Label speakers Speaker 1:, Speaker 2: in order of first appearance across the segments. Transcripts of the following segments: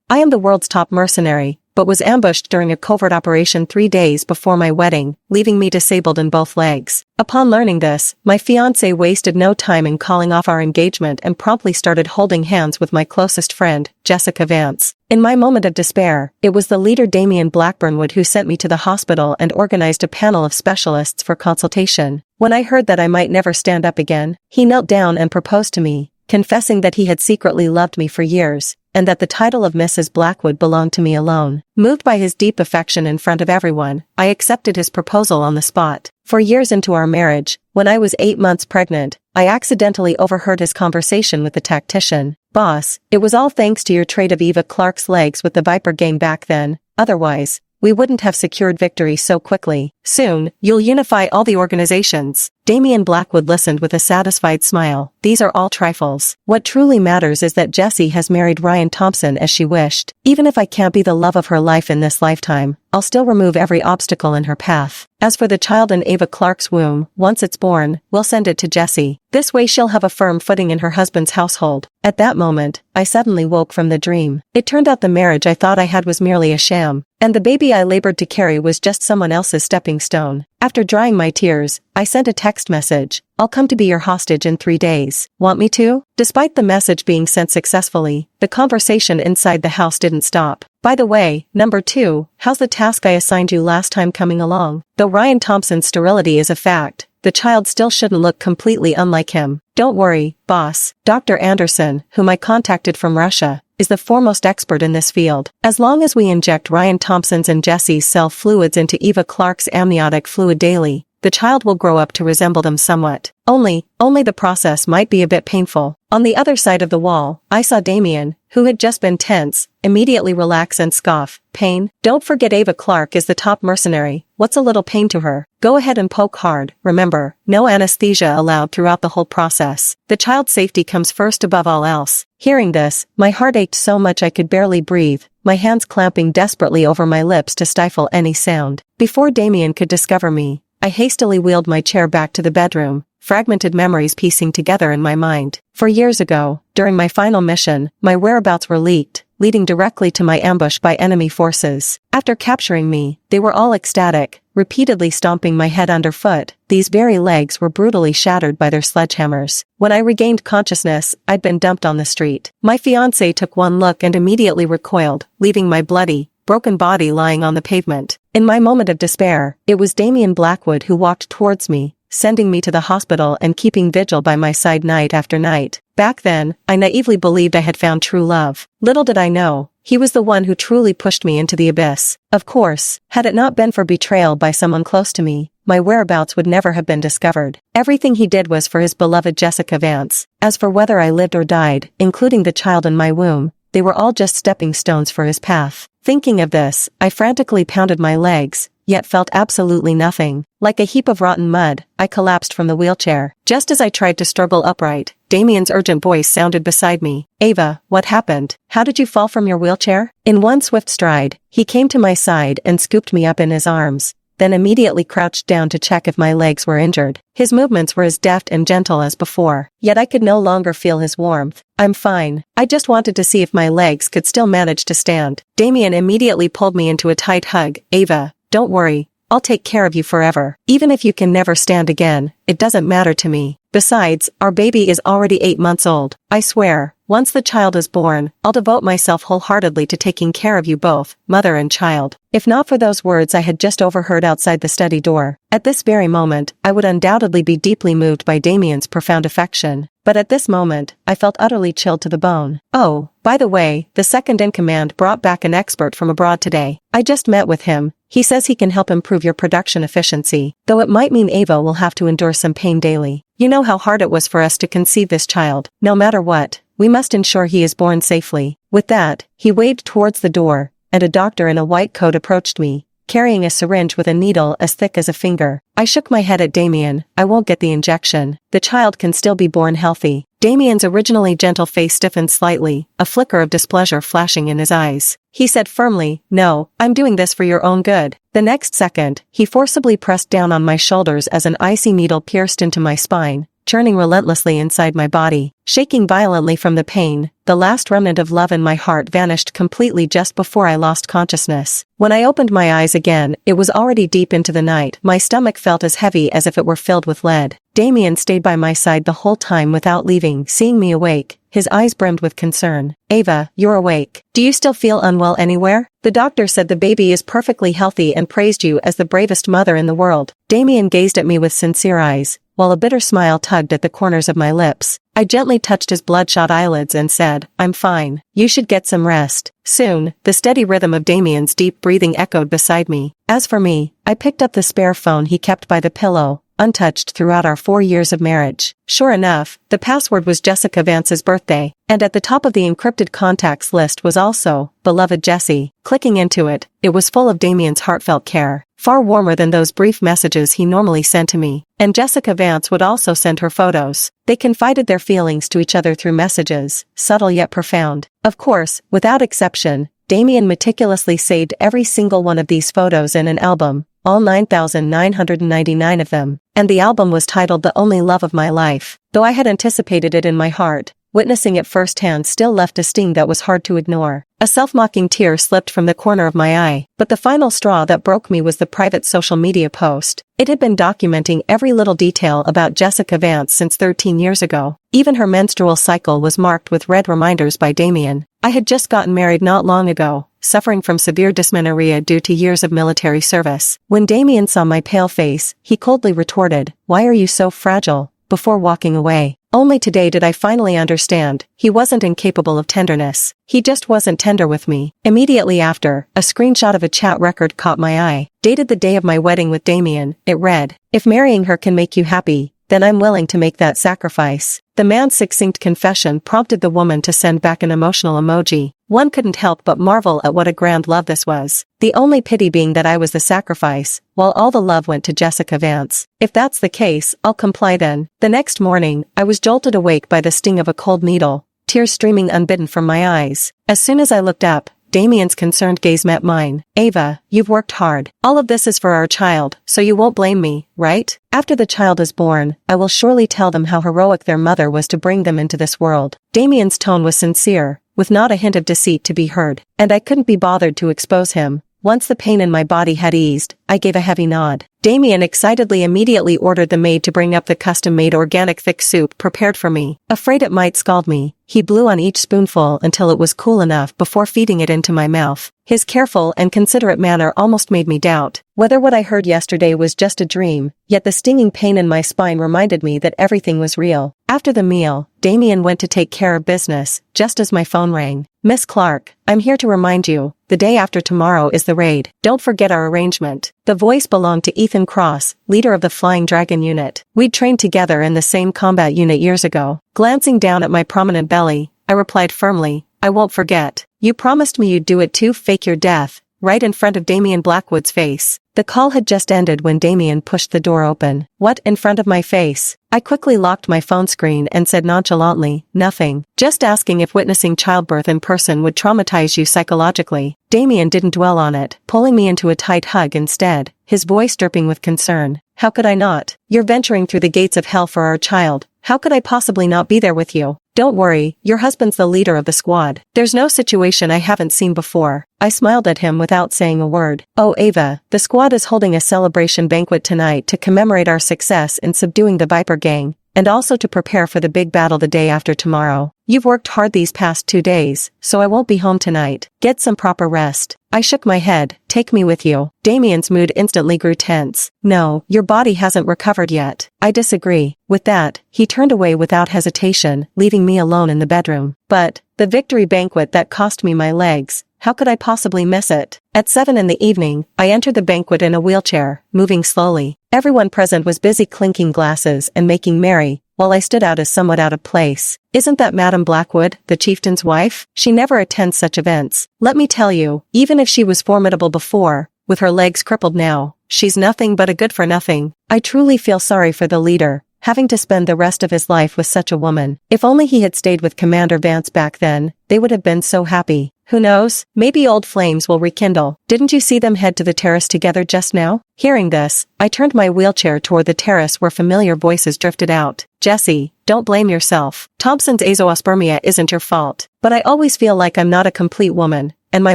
Speaker 1: I am the world's top mercenary, but was ambushed during a covert operation 3 days before my wedding, leaving me disabled in both legs. Upon learning this, my fiancé wasted no time in calling off our engagement and promptly started holding hands with my closest friend, Jessica Vance. In my moment of despair, it was the leader Damian Blackburnwood who sent me to the hospital and organized a panel of specialists for consultation. When I heard that I might never stand up again, he knelt down and proposed to me, confessing that he had secretly loved me for years, and that the title of Mrs. Blackwood belonged to me alone. Moved by his deep affection in front of everyone, I accepted his proposal on the spot. 4 years into our marriage, when I was 8 months pregnant, I accidentally overheard his conversation with the tactician. "Boss, it was all thanks to your trade of Eva Clark's legs with the Viper gang back then, otherwise, we wouldn't have secured victory so quickly. Soon, you'll unify all the organizations." Damian Blackwood listened with a satisfied smile. "These are all trifles. What truly matters is that Jessie has married Ryan Thompson as she wished. Even if I can't be the love of her life in this lifetime, I'll still remove every obstacle in her path. As for the child in Eva Clark's womb, once it's born, we'll send it to Jessie. This way she'll have a firm footing in her husband's household." At that moment, I suddenly woke from the dream. It turned out the marriage I thought I had was merely a sham, and the baby I labored to carry was just someone else's stepping stone. After drying my tears, I sent a text message. "I'll come to be your hostage in 3 days. Want me to?" Despite the message being sent successfully, the conversation inside the house didn't stop. "By the way, number 2, how's the task I assigned you last time coming along? Though Ryan Thompson's sterility is a fact, the child still shouldn't look completely unlike him. Don't worry, boss. Dr. Anderson, whom I contacted from Russia, is the foremost expert in this field. As long as we inject Ryan Thompson's and Jessie's cell fluids into Eva Clark's amniotic fluid daily, the child will grow up to resemble them somewhat. Only the process might be a bit painful." On the other side of the wall, I saw Damian, who had just been tense, immediately relax and scoff. "Pain? Don't forget Eva Clark is the top mercenary. What's a little pain to her? Go ahead and poke hard. Remember, no anesthesia allowed throughout the whole process. The child's safety comes first above all else." Hearing this, my heart ached so much I could barely breathe, my hands clamping desperately over my lips to stifle any sound. Before Damian could discover me, I hastily wheeled my chair back to the bedroom, fragmented memories piecing together in my mind. 4 years ago, during my final mission, my whereabouts were leaked, leading directly to my ambush by enemy forces. After capturing me, they were all ecstatic, repeatedly stomping my head underfoot. These very legs were brutally shattered by their sledgehammers. When I regained consciousness, I'd been dumped on the street. My fiancé took one look and immediately recoiled, leaving my bloody, broken body lying on the pavement. In my moment of despair, it was Damian Blackwood who walked towards me, sending me to the hospital and keeping vigil by my side night after night. Back then, I naively believed I had found true love. Little did I know, he was the one who truly pushed me into the abyss. Of course, had it not been for betrayal by someone close to me, my whereabouts would never have been discovered. Everything he did was for his beloved Jessica Vance. As for whether I lived or died, including the child in my womb, they were all just stepping stones for his path. Thinking of this, I frantically pounded my legs, yet felt absolutely nothing. Like a heap of rotten mud, I collapsed from the wheelchair. Just as I tried to struggle upright, Damian's urgent voice sounded beside me. "Ava, what happened? How did you fall from your wheelchair?" In one swift stride, he came to my side and scooped me up in his arms, then immediately crouched down to check if my legs were injured. His movements were as deft and gentle as before, yet I could no longer feel his warmth. "I'm fine. I just wanted to see if my legs could still manage to stand." Damian immediately pulled me into a tight hug. "Ava, don't worry. I'll take care of you forever. Even if you can never stand again, it doesn't matter to me. Besides, our baby is already 8 months old. I swear, once the child is born, I'll devote myself wholeheartedly to taking care of you both, mother and child." If not for those words I had just overheard outside the study door, at this very moment, I would undoubtedly be deeply moved by Damian's profound affection. But at this moment, I felt utterly chilled to the bone. "Oh, by the way, the second-in-command brought back an expert from abroad today. I just met with him. He says he can help improve your production efficiency, though it might mean Ava will have to endure some pain daily. You know how hard it was for us to conceive this child. No matter what, we must ensure he is born safely." With that, he waved towards the door, and a doctor in a white coat approached me, carrying a syringe with a needle as thick as a finger. I shook my head at Damian. "I won't get the injection. The child can still be born healthy." Damian's originally gentle face stiffened slightly, a flicker of displeasure flashing in his eyes. He said firmly, "No, I'm doing this for your own good." The next second, he forcibly pressed down on my shoulders as an icy needle pierced into my spine, churning relentlessly inside my body. Shaking violently from the pain, the last remnant of love in my heart vanished completely just before I lost consciousness. When I opened my eyes again, it was already deep into the night. My stomach felt as heavy as if it were filled with lead. Damien stayed by my side the whole time without leaving. Seeing me awake, his eyes brimmed with concern. "Ava, you're awake. Do you still feel unwell anywhere? The doctor said the baby is perfectly healthy and praised you as the bravest mother in the world." Damien gazed at me with sincere eyes, while a bitter smile tugged at the corners of my lips. I gently touched his bloodshot eyelids and said, "I'm fine. You should get some rest." Soon, the steady rhythm of Damien's deep breathing echoed beside me. As for me, I picked up the spare phone he kept by the pillow, untouched throughout our 4 years of marriage. Sure enough, the password was Jessica Vance's birthday, and at the top of the encrypted contacts list was also, "Beloved Jessie." Clicking into it, it was full of Damien's heartfelt care, far warmer than those brief messages he normally sent to me. And Jessica Vance would also send her photos. They confided their feelings to each other through messages, subtle yet profound. Of course, without exception, Damien meticulously saved every single one of these photos in an album, all 9,999 of them, and the album was titled The Only Love of My Life. Though I had anticipated it in my heart, witnessing it firsthand still left a sting that was hard to ignore. A self-mocking tear slipped from the corner of my eye, but the final straw that broke me was the private social media post. It had been documenting every little detail about Jessica Vance since 13 years ago. Even her menstrual cycle was marked with red reminders by Damien. I had just gotten married not long ago, suffering from severe dysmenorrhea due to years of military service. When Damien saw my pale face, he coldly retorted, "Why are you so fragile?" before walking away. Only today did I finally understand, he wasn't incapable of tenderness. He just wasn't tender with me. Immediately after, a screenshot of a chat record caught my eye. Dated the day of my wedding with Damien, it read, "If marrying her can make you happy, then I'm willing to make that sacrifice." The man's succinct confession prompted the woman to send back an emotional emoji. One couldn't help but marvel at what a grand love this was. The only pity being that I was the sacrifice, while all the love went to Jessica Vance. If that's the case, I'll comply then. The next morning, I was jolted awake by the sting of a cold needle, tears streaming unbidden from my eyes. As soon as I looked up, Damien's concerned gaze met mine. "Ava, you've worked hard. All of this is for our child, so you won't blame me, right? After the child is born, I will surely tell them how heroic their mother was to bring them into this world." Damien's tone was sincere, with not a hint of deceit to be heard, and I couldn't be bothered to expose him. Once the pain in my body had eased, I gave a heavy nod. Damien excitedly immediately ordered the maid to bring up the custom-made organic thick soup prepared for me. Afraid it might scald me, he blew on each spoonful until it was cool enough before feeding it into my mouth. His careful and considerate manner almost made me doubt whether what I heard yesterday was just a dream, yet the stinging pain in my spine reminded me that everything was real. After the meal, Damien went to take care of business, just as my phone rang. "Miss Clark, I'm here to remind you, the day after tomorrow is the raid. Don't forget our arrangement." The voice belonged to Ethan Cross, leader of the Flying Dragon unit. We'd trained together in the same combat unit years ago. Glancing down at my prominent belly, I replied firmly, "I won't forget. You promised me you'd do it too. Fake your death," right in front of Damien Blackwood's face. The call had just ended when Damien pushed the door open. "What, in front of my face?" I quickly locked my phone screen and said nonchalantly, "Nothing. Just asking if witnessing childbirth in person would traumatize you psychologically." Damien didn't dwell on it, pulling me into a tight hug instead, his voice dripping with concern. "How could I not? You're venturing through the gates of hell for our child. How could I possibly not be there with you? Don't worry, your husband's the leader of the squad. There's no situation I haven't seen before." I smiled at him without saying a word. "Oh Ava, the squad is holding a celebration banquet tonight to commemorate our success in subduing the Viper gang, and also to prepare for the big battle the day after tomorrow. You've worked hard these past 2 days, so I won't be home tonight. Get some proper rest." I shook my head. "Take me with you." Damien's mood instantly grew tense. "No, your body hasn't recovered yet." "I disagree." With that, he turned away without hesitation, leaving me alone in the bedroom. But the victory banquet that cost me my legs, how could I possibly miss it? At 7 in the evening, I entered the banquet in a wheelchair, moving slowly. Everyone present was busy clinking glasses and making merry, while I stood out as somewhat out of place. "Isn't that Madame Blackwood, the chieftain's wife? She never attends such events. Let me tell you, even if she was formidable before, with her legs crippled now, she's nothing but a good-for-nothing. I truly feel sorry for the leader, having to spend the rest of his life with such a woman. If only he had stayed with Commander Vance back then, they would have been so happy. Who knows, maybe old flames will rekindle. Didn't you see them head to the terrace together just now?" Hearing this, I turned my wheelchair toward the terrace where familiar voices drifted out. "Jessie, don't blame yourself. Thompson's azoospermia isn't your fault. But I always feel like I'm not a complete woman, and my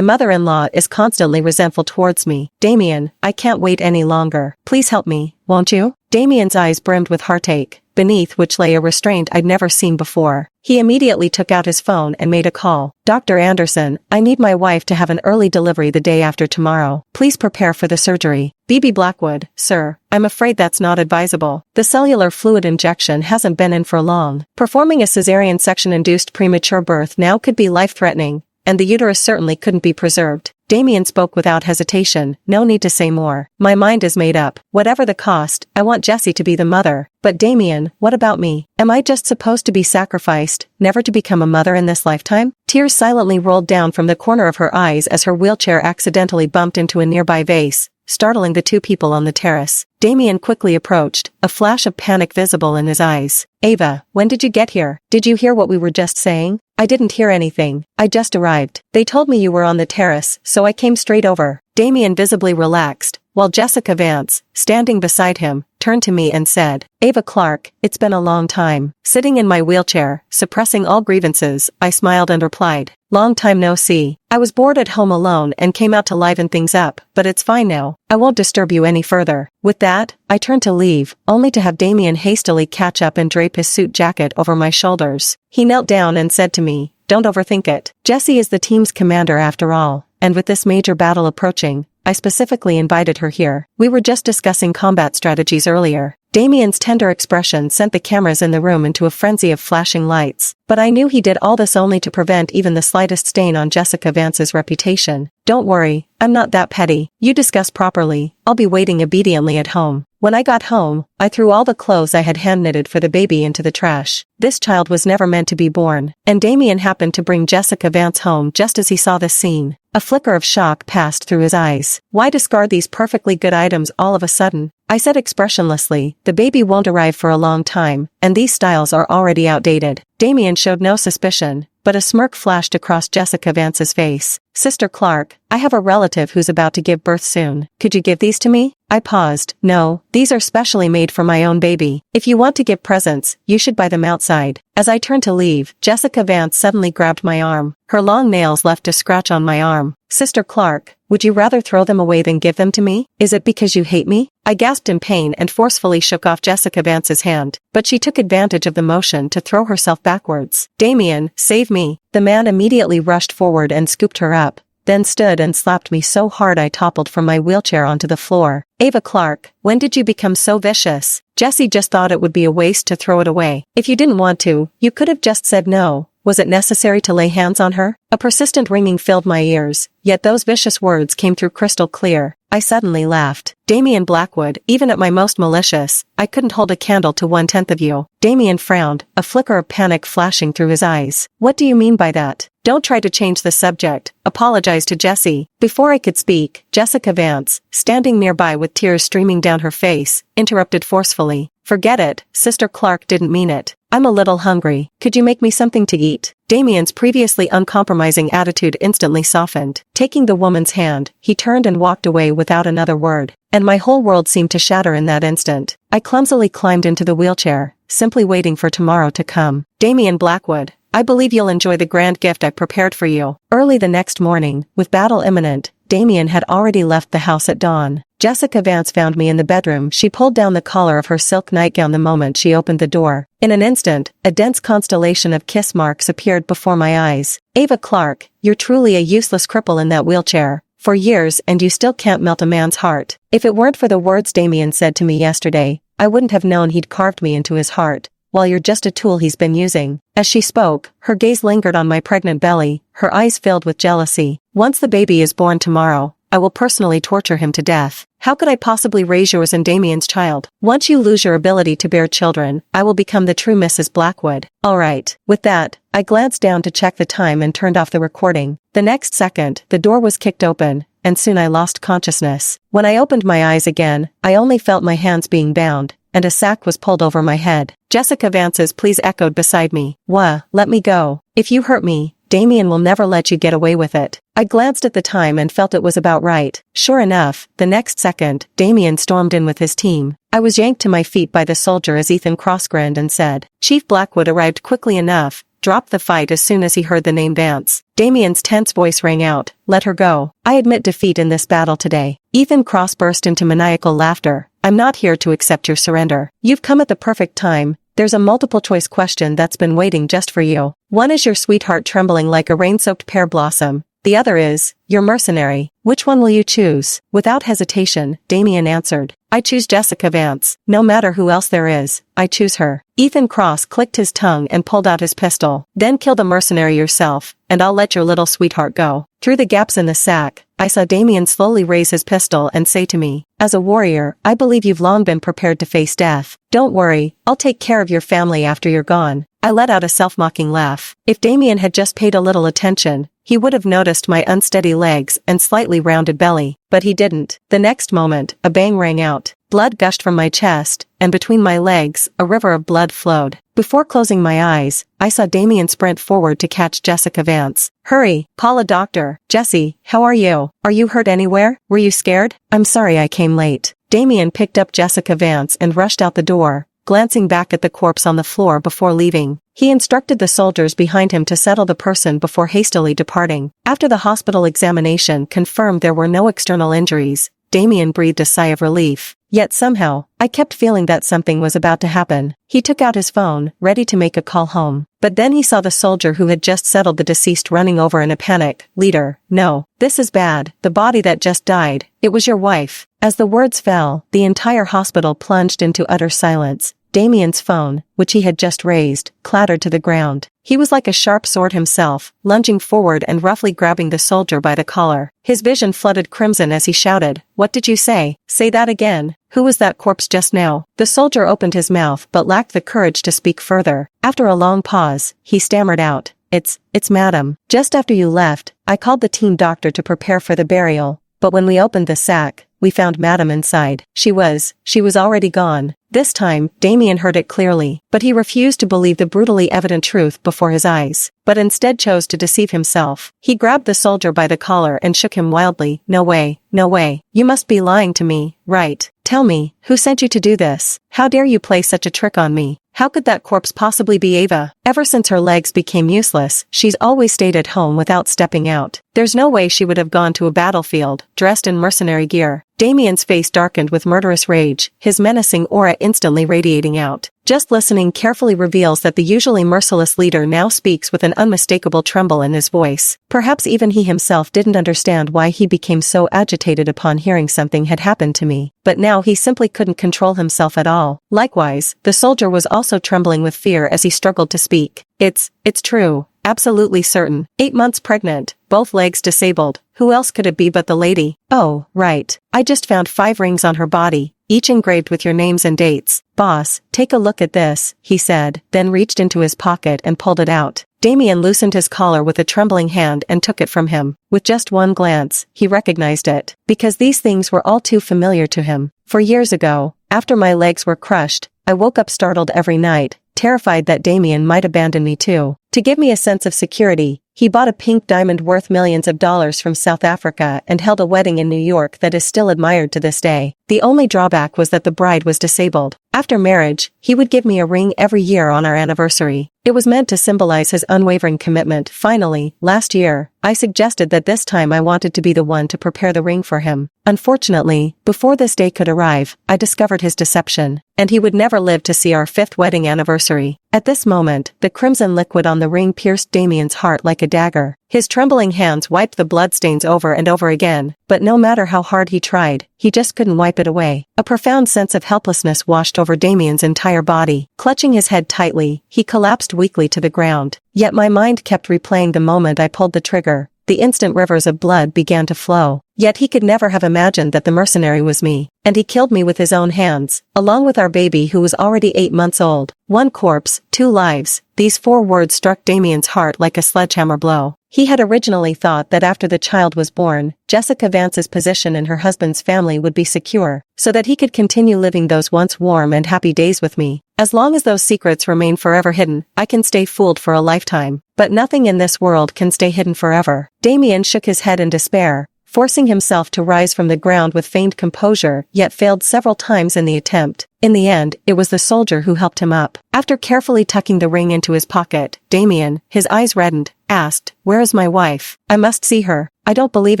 Speaker 1: mother-in-law is constantly resentful towards me. Damien, I can't wait any longer. Please help me, won't you? Damien's eyes brimmed with heartache, beneath which lay a restraint I'd never seen before. He immediately took out his phone and made a call. Dr. Anderson, I need my wife to have an early delivery the day after tomorrow. Please prepare for the surgery. BB Blackwood, sir, I'm afraid that's not advisable. The cellular fluid injection hasn't been in for long. Performing a cesarean section-induced premature birth now could be life-threatening, and the uterus certainly couldn't be preserved. Damien spoke without hesitation, no need to say more. My mind is made up. Whatever the cost, I want Jessie to be the mother. But Damien, what about me? Am I just supposed to be sacrificed, never to become a mother in this lifetime? Tears silently rolled down from the corner of her eyes as her wheelchair accidentally bumped into a nearby vase, startling the two people on the terrace. Damien quickly approached, a flash of panic visible in his eyes. Ava, when did you get here? Did you hear what we were just saying? I didn't hear anything. I just arrived. They told me you were on the terrace, so I came straight over. Damien visibly relaxed, while Jessica Vance, standing beside him, turned to me and said, Ava Clark, it's been a long time. Sitting in my wheelchair, suppressing all grievances, I smiled and replied, long time no see. I was bored at home alone and came out to liven things up, but it's fine now. I won't disturb you any further. With that, I turned to leave, only to have Damien hastily catch up and drape his suit jacket over my shoulders. He knelt down and said to me, don't overthink it. Jessie is the team's commander after all, and with this major battle approaching, I specifically invited her here. We were just discussing combat strategies earlier. Damien's tender expression sent the cameras in the room into a frenzy of flashing lights, but I knew he did all this only to prevent even the slightest stain on Jessica Vance's reputation. Don't worry, I'm not that petty. You discuss properly, I'll be waiting obediently at home. When I got home, I threw all the clothes I had hand-knitted for the baby into the trash. This child was never meant to be born, and Damien happened to bring Jessica Vance home just as he saw this scene. A flicker of shock passed through his eyes. Why discard these perfectly good items all of a sudden? I said expressionlessly, the baby won't arrive for a long time, and these styles are already outdated. Damien showed no suspicion, but a smirk flashed across Jessica Vance's face. Sister Clark, I have a relative who's about to give birth soon. Could you give these to me? I paused. No, these are specially made for my own baby. If you want to give presents, you should buy them outside. As I turned to leave, Jessica Vance suddenly grabbed my arm. Her long nails left a scratch on my arm. Sister Clark, would you rather throw them away than give them to me? Is it because you hate me? I gasped in pain and forcefully shook off Jessica Vance's hand, but she took advantage of the motion to throw herself backwards. Damien, save me. The man immediately rushed forward and scooped her up, then stood and slapped me so hard I toppled from my wheelchair onto the floor. Ava Clark, when did you become so vicious? Jessie just thought it would be a waste to throw it away. If you didn't want to, you could have just said no. Was it necessary to lay hands on her? A persistent ringing filled my ears, yet those vicious words came through crystal clear. I suddenly laughed. Damien Blackwood, even at my most malicious, I couldn't hold a candle to 1/10 of you. Damien frowned, a flicker of panic flashing through his eyes. What do you mean by that? Don't try to change the subject. Apologize to Jessie. Before I could speak, Jessica Vance, standing nearby with tears streaming down her face, interrupted forcefully. Forget it, Sister Clark didn't mean it. I'm a little hungry. Could you make me something to eat? Damien's previously uncompromising attitude instantly softened. Taking the woman's hand, he turned and walked away without another word, and my whole world seemed to shatter in that instant. I clumsily climbed into the wheelchair, simply waiting for tomorrow to come. Damien Blackwood, I believe you'll enjoy the grand gift I prepared for you. Early the next morning, with battle imminent, Damien had already left the house at dawn. Jessica Vance found me in the bedroom. She pulled down the collar of her silk nightgown the moment she opened the door. In an instant, a dense constellation of kiss marks appeared before my eyes. Ava Clark, you're truly a useless cripple in that wheelchair. For years and you still can't melt a man's heart. If it weren't for the words Damien said to me yesterday, I wouldn't have known he'd carved me into his heart. While you're just a tool he's been using. As she spoke, her gaze lingered on my pregnant belly, her eyes filled with jealousy. Once the baby is born tomorrow, I will personally torture him to death. How could I possibly raise yours and Damien's child? Once you lose your ability to bear children, I will become the true Mrs. Blackwood. Alright. With that, I glanced down to check the time and turned off the recording. The next second, the door was kicked open, and soon I lost consciousness. When I opened my eyes again, I only felt my hands being bound, and a sack was pulled over my head. Jessica Vance's pleas echoed beside me. Let me go. If you hurt me, Damien will never let you get away with it. I glanced at the time and felt it was about right. Sure enough, the next second, Damien stormed in with his team. I was yanked to my feet by the soldier as Ethan cross-grinned and said, Chief Blackwood arrived quickly enough, dropped the fight as soon as he heard the name Vance. Damien's tense voice rang out, let her go. I admit defeat in this battle today. Ethan Cross burst into maniacal laughter. I'm not here to accept your surrender. You've come at the perfect time. There's a multiple-choice question that's been waiting just for you. One is your sweetheart trembling like a rain-soaked pear blossom. The other is, you're mercenary. Which one will you choose? Without hesitation, Damien answered. I choose Jessica Vance. No matter who else there is, I choose her. Ethan Cross clicked his tongue and pulled out his pistol. Then kill the mercenary yourself, and I'll let your little sweetheart go. Through the gaps in the sack, I saw Damien slowly raise his pistol and say to me, as a warrior, I believe you've long been prepared to face death. Don't worry, I'll take care of your family after you're gone. I let out a self-mocking laugh. If Damien had just paid a little attention, he would have noticed my unsteady legs and slightly rounded belly, but he didn't. The next moment, a bang rang out. Blood gushed from my chest, and between my legs, a river of blood flowed. Before closing my eyes, I saw Damien sprint forward to catch Jessica Vance. Hurry, call a doctor. Jesse, how are you? Are you hurt anywhere? Were you scared? I'm sorry I came late. Damien picked up Jessica Vance and rushed out the door, glancing back at the corpse on the floor before leaving. He instructed the soldiers behind him to settle the person before hastily departing. After the hospital examination confirmed there were no external injuries, Damien breathed a sigh of relief. Yet somehow, I kept feeling that something was about to happen. He took out his phone, ready to make a call home. But then he saw the soldier who had just settled the deceased running over in a panic. Leader, no, this is bad. The body that just died, it was your wife. As the words fell, the entire hospital plunged into utter silence. Damien's phone, which he had just raised, clattered to the ground. He was like a sharp sword himself, lunging forward and roughly grabbing the soldier by the collar. His vision flooded crimson as he shouted, What did you say? Say that again. Who was that corpse just now? The soldier opened his mouth but lacked the courage to speak further. After a long pause, he stammered out, It's madam. Just after you left, I called the team doctor to prepare for the burial, but when we opened the sack, we found madam inside. She was already gone. This time, Damien heard it clearly, but he refused to believe the brutally evident truth before his eyes, but instead chose to deceive himself. He grabbed the soldier by the collar and shook him wildly. No way, no way. You must be lying to me, right? Tell me, who sent you to do this? How dare you play such a trick on me? How could that corpse possibly be Ava? Ever since her legs became useless, she's always stayed at home without stepping out. There's no way she would have gone to a battlefield, dressed in mercenary gear. Damien's face darkened with murderous rage, his menacing aura instantly radiating out. Just listening carefully reveals that the usually merciless leader now speaks with an unmistakable tremble in his voice. Perhaps even he himself didn't understand why he became so agitated upon hearing something had happened to me, but now he simply couldn't control himself at all. Likewise, the soldier was also trembling with fear as he struggled to speak. It's true. Absolutely certain. 8 months pregnant, both legs disabled. Who else could it be but the lady? Oh, right. I just found 5 rings on her body, each engraved with your names and dates. Boss, take a look at this, he said, then reached into his pocket and pulled it out. Damien loosened his collar with a trembling hand and took it from him. With just one glance, he recognized it, because these things were all too familiar to him. For years ago, after my legs were crushed, I woke up startled every night, terrified that Damien might abandon me too. To give me a sense of security, he bought a pink diamond worth millions of dollars from South Africa and held a wedding in New York that is still admired to this day. The only drawback was that the bride was disabled. After marriage, he would give me a ring every year on our anniversary. It was meant to symbolize his unwavering commitment. Finally, last year, I suggested that this time I wanted to be the one to prepare the ring for him. Unfortunately, before this day could arrive, I discovered his deception, and he would never live to see our 5th wedding anniversary. At this moment, the crimson liquid on the ring pierced Damien's heart like a dagger. His trembling hands wiped the bloodstains over and over again, but no matter how hard he tried, he just couldn't wipe it away. A profound sense of helplessness washed over Damien's entire body. Clutching his head tightly, he collapsed weakly to the ground. Yet my mind kept replaying the moment I pulled the trigger. The instant rivers of blood began to flow. Yet he could never have imagined that the mercenary was me. And he killed me with his own hands, along with our baby who was already 8 months old. 1 corpse, 2 lives. These 4 words struck Damien's heart like a sledgehammer blow. He had originally thought that after the child was born, Jessica Vance's position in her husband's family would be secure, so that he could continue living those once warm and happy days with me. As long as those secrets remain forever hidden, I can stay fooled for a lifetime. But nothing in this world can stay hidden forever. Damien shook his head in despair. forcing himself to rise from the ground with feigned composure, yet failed several times in the attempt. In the end, it was the soldier who helped him up. After carefully tucking the ring into his pocket, Damien, his eyes reddened, asked, "Where is my wife? I must see her. I don't believe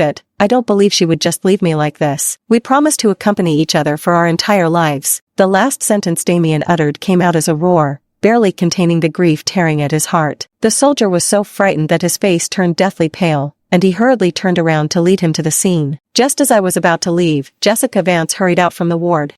Speaker 1: it. I don't believe she would just leave me like this. We promised to accompany each other for our entire lives." The last sentence Damien uttered came out as a roar, barely containing the grief tearing at his heart. The soldier was so frightened that his face turned deathly pale, and he hurriedly turned around to lead him to the scene. Just as I was about to leave, Jessica Vance hurried out from the ward.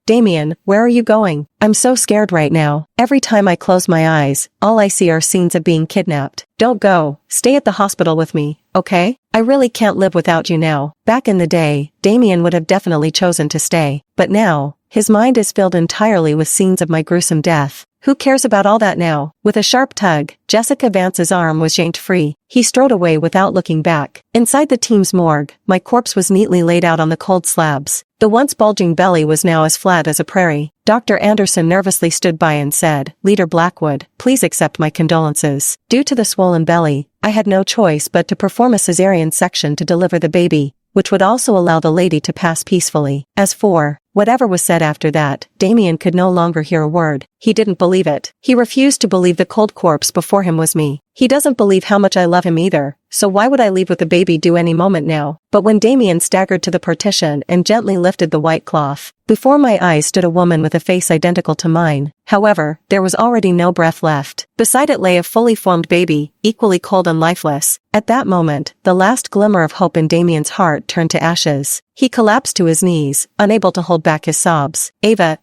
Speaker 1: Damien, where are you going? I'm so scared right now. Every time I close my eyes, all I see are scenes of being kidnapped. Don't go. Stay at the hospital with me, okay? I really can't live without you now. Back in the day, Damien would have definitely chosen to stay. But now, his mind is filled entirely with scenes of my gruesome death. Who cares about all that now? With a sharp tug, Jessica Vance's arm was yanked free. He strode away without looking back. Inside the team's morgue, my corpse was neatly laid out on the cold slabs. The once bulging belly was now as flat as a prairie. Dr. Anderson nervously stood by and said, "Leader Blackwood, please accept my condolences. Due to the swollen belly, I had no choice but to perform a cesarean section to deliver the baby, which would also allow the lady to pass peacefully." As for whatever was said after that, Damien could no longer hear a word. He didn't believe it. He refused to believe the cold corpse before him was me. He doesn't believe how much I love him either, so why would I leave with the baby due any moment now? But when Damien staggered to the partition and gently lifted the white cloth, before my eyes stood a woman with a face identical to mine. However, there was already no breath left. Beside it lay a fully formed baby, equally cold and lifeless. At that moment, the last glimmer of hope in Damien's heart turned to ashes. He collapsed to his knees, unable to hold back his sobs. Ava,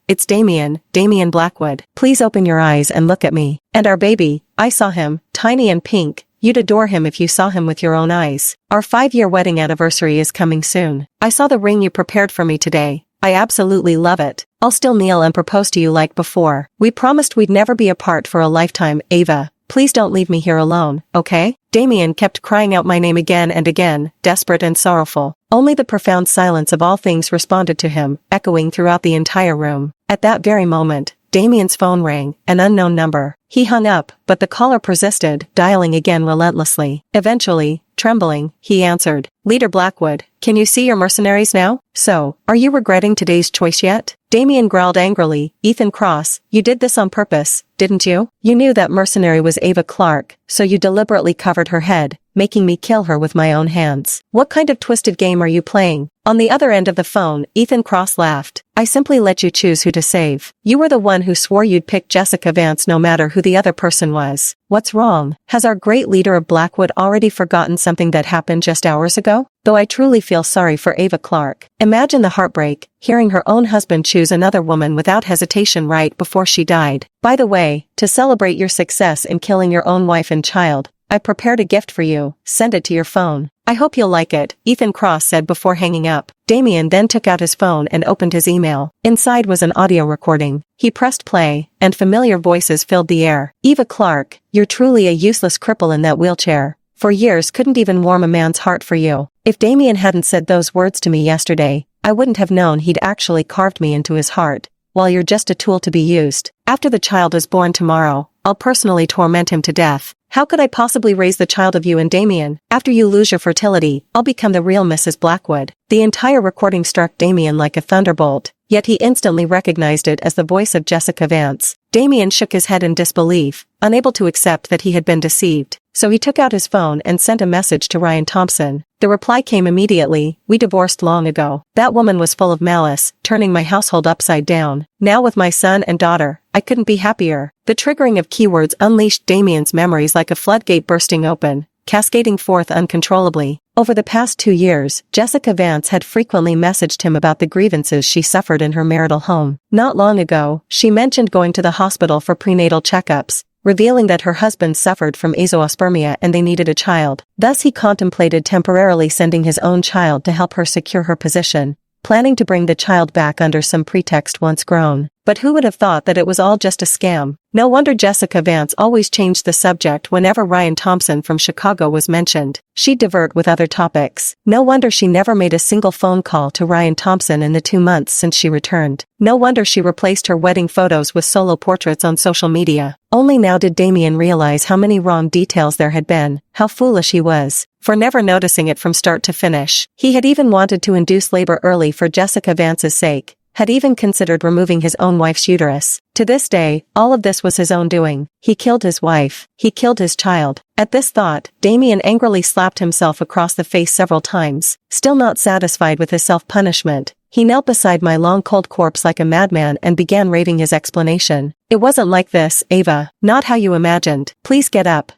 Speaker 1: it's Damien Blackwood. Please open your eyes and look at me. And our baby, I saw him, tiny and pink. You'd adore him if you saw him with your own eyes. Our 5-year wedding anniversary is coming soon. I saw the ring you prepared for me today. I absolutely love it. I'll still kneel and propose to you like before. We promised we'd never be apart for a lifetime, Ava. Please don't leave me here alone, okay? Damien kept crying out my name again and again, desperate and sorrowful. Only the profound silence of all things responded to him, echoing throughout the entire room. At that very moment, Damien's phone rang, an unknown number. He hung up, but the caller persisted, dialing again relentlessly. Eventually, trembling, he answered. "Leader Blackwood, can you see your mercenaries now? So, are you regretting today's choice yet?" Damien growled angrily. "Ethan Cross, you did this on purpose, didn't you? You knew that mercenary was Ava Clark, so you deliberately covered her head, making me kill her with my own hands. What kind of twisted game are you playing?" On the other end of the phone, Ethan Cross laughed. "I simply let you choose who to save. You were the one who swore you'd pick Jessica Vance no matter who the other person was. What's wrong? Has our great leader of Blackwood already forgotten something that happened just hours ago? Though I truly feel sorry for Ava Clark. Imagine the heartbreak, hearing her own husband choose another woman without hesitation right before she died. By the way, to celebrate your success in killing your own wife and child, I prepared a gift for you. Send it to your phone. I hope you'll like it," Ethan Cross said before hanging up. Damien then took out his phone and opened his email. Inside was an audio recording. He pressed play, and familiar voices filled the air. "Ava Clark, you're truly a useless cripple in that wheelchair. For years couldn't even warm a man's heart for you. If Damien hadn't said those words to me yesterday, I wouldn't have known he'd actually carved me into his heart. While you're just a tool to be used. After the child is born tomorrow, I'll personally torment him to death. How could I possibly raise the child of you and Damien? After you lose your fertility, I'll become the real Mrs. Blackwood." The entire recording struck Damien like a thunderbolt, yet he instantly recognized it as the voice of Jessica Vance. Damien shook his head in disbelief, unable to accept that he had been deceived. So he took out his phone and sent a message to Ryan Thompson. The reply came immediately, "We divorced long ago. That woman was full of malice, turning my household upside down. Now with my son and daughter, I couldn't be happier." The triggering of keywords unleashed Damien's memories like a floodgate bursting open, cascading forth uncontrollably. Over the past 2 years, Jessica Vance had frequently messaged him about the grievances she suffered in her marital home. Not long ago, she mentioned going to the hospital for prenatal checkups, revealing that her husband suffered from azoospermia and they needed a child. Thus he contemplated temporarily sending his own child to help her secure her position, planning to bring the child back under some pretext once grown. But who would have thought that it was all just a scam? No wonder Jessica Vance always changed the subject whenever Ryan Thompson from Chicago was mentioned. She'd divert with other topics. No wonder she never made a single phone call to Ryan Thompson in the 2 months since she returned. No wonder she replaced her wedding photos with solo portraits on social media. Only now did Damien realize how many wrong details there had been, how foolish he was. for never noticing it from start to finish. He had even wanted to induce labor early for Jessica Vance's sake, had even considered removing his own wife's uterus. To this day, all of this was his own doing. He killed his wife. He killed his child. At this thought, Damien angrily slapped himself across the face several times. Still not satisfied with his self-punishment, he knelt beside my long cold corpse like a madman and began raving his explanation. It wasn't like this, Ava. Not how you imagined. Please get up,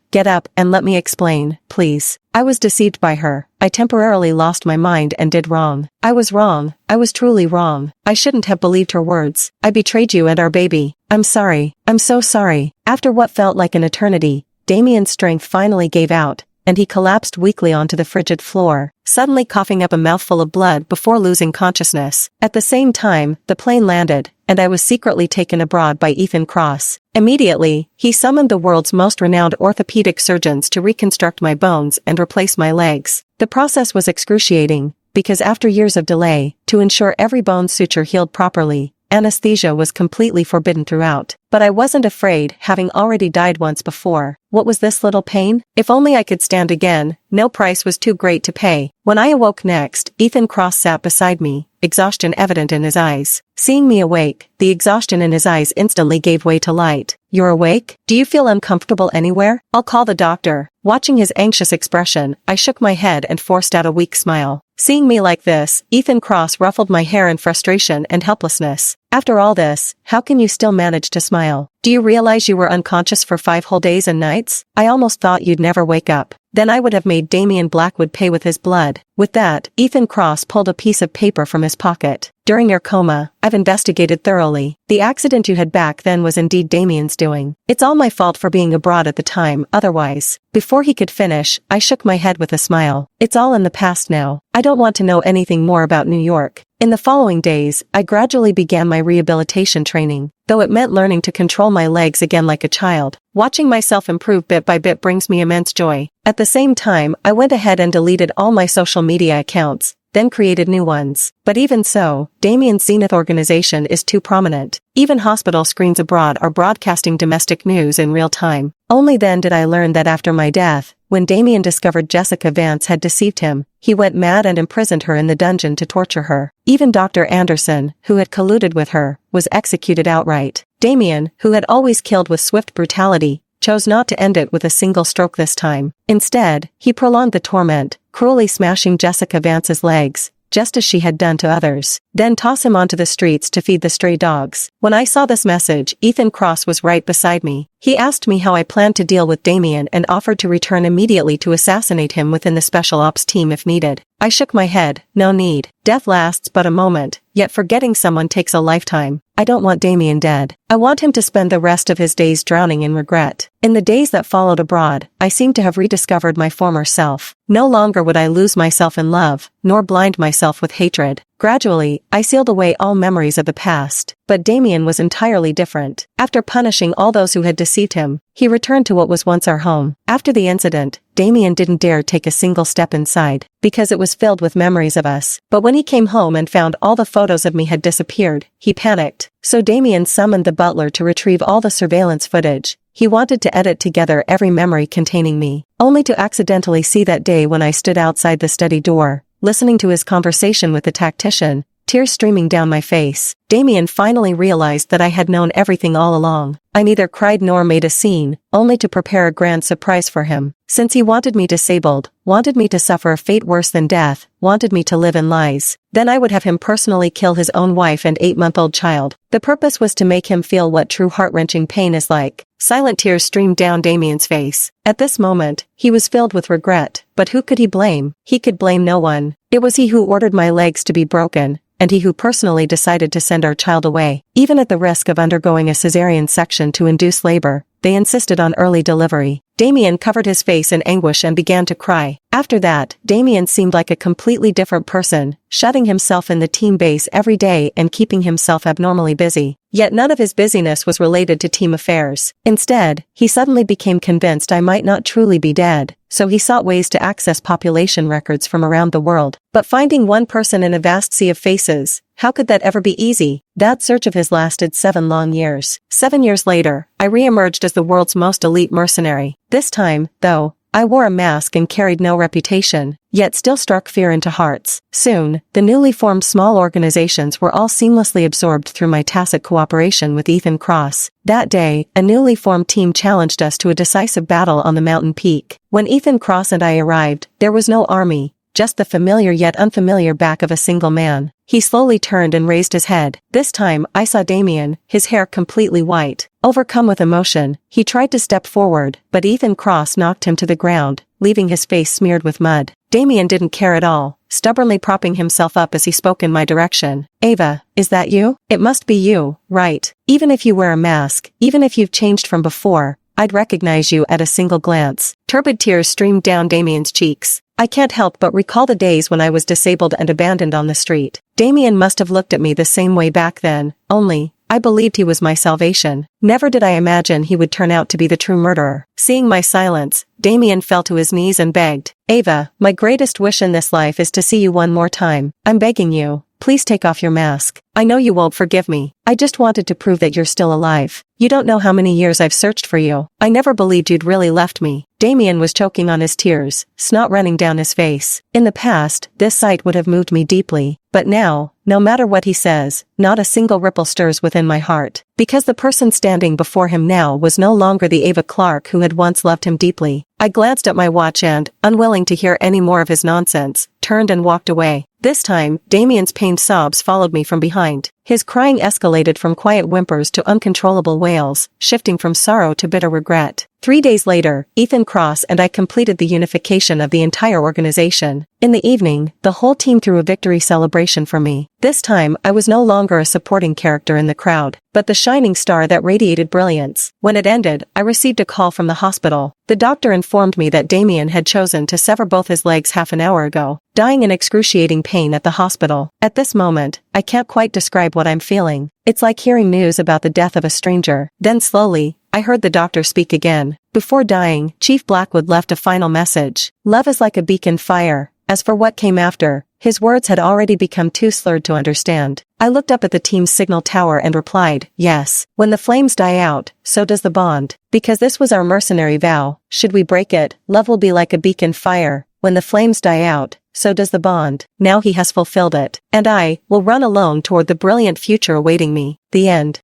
Speaker 1: and let me explain, please. I was deceived by her. I temporarily lost my mind and did wrong. I was wrong. I was truly wrong. I shouldn't have believed her words. I betrayed you and our baby. I'm sorry. I'm so sorry. After what felt like an eternity, Damien's strength finally gave out, and he collapsed weakly onto the frigid floor, suddenly coughing up a mouthful of blood before losing consciousness. At the same time, the plane landed, and I was secretly taken abroad by Ethan Cross. Immediately, he summoned the world's most renowned orthopedic surgeons to reconstruct my bones and replace my legs. The process was excruciating, because after years of delay, to ensure every bone suture healed properly, anesthesia was completely forbidden throughout. But I wasn't afraid, having already died once before. What was this little pain? If only I could stand again. No price was too great to pay. When I awoke next, Ethan Cross sat beside me, exhaustion evident in his eyes. Seeing me awake, the exhaustion in his eyes instantly gave way to light. You're awake? Do you feel uncomfortable anywhere? I'll call the doctor. Watching his anxious expression, I shook my head and forced out a weak smile. Seeing me like this, Ethan Cross ruffled my hair in frustration and helplessness. After all this, how can you still manage to smile? Do you realize you were unconscious for 5 whole days and nights? I almost thought you'd never wake up. Then I would have made Damien Blackwood pay with his blood. With that, Ethan Cross pulled a piece of paper from his pocket. During your coma, I've investigated thoroughly. The accident you had back then was indeed Damien's doing. It's all my fault for being abroad at the time, otherwise. Before he could finish, I shook my head with a smile. It's all in the past now. I don't want to know anything more about New York. In the following days, I gradually began my rehabilitation training, though it meant learning to control my legs again like a child. Watching myself improve bit by bit brings me immense joy. At the same time, I went ahead and deleted all my social media accounts, then created new ones. But even so, Damien's Zenith organization is too prominent. Even hospital screens abroad are broadcasting domestic news in real time. Only then did I learn that after my death, when Damien discovered Jessica Vance had deceived him, he went mad and imprisoned her in the dungeon to torture her. Even Dr. Anderson, who had colluded with her, was executed outright. Damien, who had always killed with swift brutality, chose not to end it with a single stroke this time. Instead, he prolonged the torment, cruelly smashing Jessica Vance's legs, just as she had done to others, then toss him onto the streets to feed the stray dogs. When I saw this message, Ethan Cross was right beside me. He asked me how I planned to deal with Damien and offered to return immediately to assassinate him within the special ops team if needed. I shook my head. No need. Death lasts but a moment, yet forgetting someone takes a lifetime. I don't want Damien dead. I want him to spend the rest of his days drowning in regret. In the days that followed abroad, I seemed to have rediscovered my former self. No longer would I lose myself in love, nor blind myself with hatred. Gradually, I sealed away all memories of the past. But Damien was entirely different. After punishing all those who had deceived him, he returned to what was once our home. After the incident, Damien didn't dare take a single step inside, because it was filled with memories of us. But when he came home and found all the photos of me had disappeared, he panicked. So Damien summoned the butler to retrieve all the surveillance footage. He wanted to edit together every memory containing me, only to accidentally see that day when I stood outside the study door, listening to his conversation with the tactician, tears streaming down my face. Damien finally realized that I had known everything all along. I neither cried nor made a scene, only to prepare a grand surprise for him. Since he wanted me disabled, wanted me to suffer a fate worse than death, wanted me to live in lies, then I would have him personally kill his own wife and 8-month-old child. The purpose was to make him feel what true heart-wrenching pain is like. Silent tears streamed down Damien's face. At this moment, he was filled with regret, but who could he blame? He could blame no one. It was he who ordered my legs to be broken, and he who personally decided to send our child away. Even at the risk of undergoing a cesarean section to induce labor, they insisted on early delivery. Damien covered his face in anguish and began to cry. After that, Damien seemed like a completely different person, shutting himself in the team base every day and keeping himself abnormally busy. Yet none of his busyness was related to team affairs. Instead, he suddenly became convinced I might not truly be dead, so he sought ways to access population records from around the world. But finding one person in a vast sea of faces, how could that ever be easy? That search of his lasted 7 long years. 7 years later, I re-emerged as the world's most elite mercenary. This time, though, I wore a mask and carried no reputation, yet still struck fear into hearts. Soon, the newly formed small organizations were all seamlessly absorbed through my tacit cooperation with Ethan Cross. That day, a newly formed team challenged us to a decisive battle on the mountain peak. When Ethan Cross and I arrived, there was no army, just the familiar yet unfamiliar back of a single man. He slowly turned and raised his head. This time, I saw Damien, his hair completely white. Overcome with emotion, he tried to step forward, but Ethan Cross knocked him to the ground, leaving his face smeared with mud. Damien didn't care at all, stubbornly propping himself up as he spoke in my direction. "Ava, is that you? It must be you, right? Even if you wear a mask, even if you've changed from before, I'd recognize you at a single glance." Turbid tears streamed down Damien's cheeks. I can't help but recall the days when I was disabled and abandoned on the street. Damien must have looked at me the same way back then, only, I believed he was my salvation. Never did I imagine he would turn out to be the true murderer. Seeing my silence, Damien fell to his knees and begged, "Ava, my greatest wish in this life is to see you one more time. I'm begging you, please take off your mask. I know you won't forgive me. I just wanted to prove that you're still alive. You don't know how many years I've searched for you. I never believed you'd really left me." Damien was choking on his tears, snot running down his face. In the past, this sight would have moved me deeply, but now, no matter what he says, not a single ripple stirs within my heart. Because the person standing before him now was no longer the Ava Clark who had once loved him deeply. I glanced at my watch and, unwilling to hear any more of his nonsense, turned and walked away. This time, Damien's pained sobs followed me from behind. His crying escalated from quiet whimpers to uncontrollable wails, shifting from sorrow to bitter regret. 3 days later, Ethan Cross and I completed the unification of the entire organization. In the evening, the whole team threw a victory celebration for me. This time, I was no longer a supporting character in the crowd, but the shining star that radiated brilliance. When it ended, I received a call from the hospital. The doctor informed me that Damien had chosen to sever both his legs half an hour ago, dying in excruciating pain at the hospital. At this moment, I can't quite describe what I'm feeling. It's like hearing news about the death of a stranger. Then slowly, I heard the doctor speak again. Before dying, Chief Blackwood left a final message. "Love is like a beacon fire." As for what came after, his words had already become too slurred to understand. I looked up at the team's signal tower and replied, "Yes. When the flames die out, so does the bond. Because this was our mercenary vow, should we break it, love will be like a beacon fire. When the flames die out, so does the bond. Now he has fulfilled it. And I will run alone toward the brilliant future awaiting me." The end.